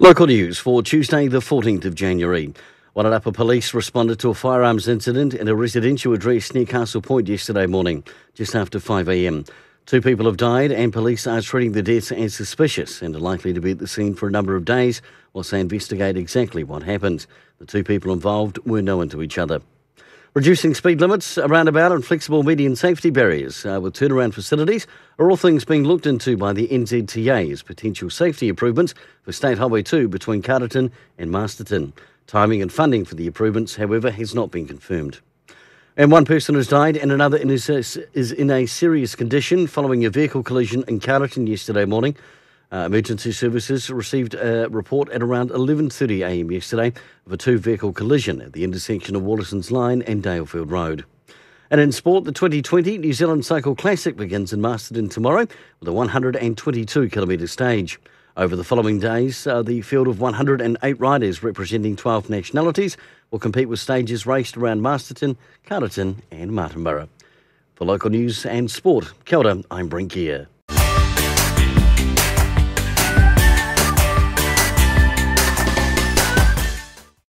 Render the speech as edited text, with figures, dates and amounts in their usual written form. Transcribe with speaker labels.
Speaker 1: Local news for Tuesday the 14th of January. Wairarapa police responded to a firearms incident in a residential address near Castle Point yesterday morning, just after 5 a.m. 2 people have died and police are treating the deaths as suspicious and are likely to be at the scene for a number of days whilst they investigate exactly what happened. The 2 people involved were known to each other. Reducing speed limits, a roundabout and flexible median safety barriers with turnaround facilities are all things being looked into by the NZTA as potential safety improvements for State Highway 2 between Carterton and Masterton. Timing and funding for the improvements, however, has not been confirmed. And 1 person has died and another is in a serious condition following a vehicle collision in Carterton yesterday morning. Emergency services received a report at around 11:30 a.m. yesterday of a 2-vehicle collision at the intersection of Wallison's Line and Dalefield Road. And in sport, the 2020 New Zealand Cycle Classic begins in Masterton tomorrow with a 122-kilometre stage. Over the following days, the field of 108 riders representing 12 nationalities will compete with stages raced around Masterton, Carterton and Martinborough. For local news and sport, kia ora, I'm Brent Gare.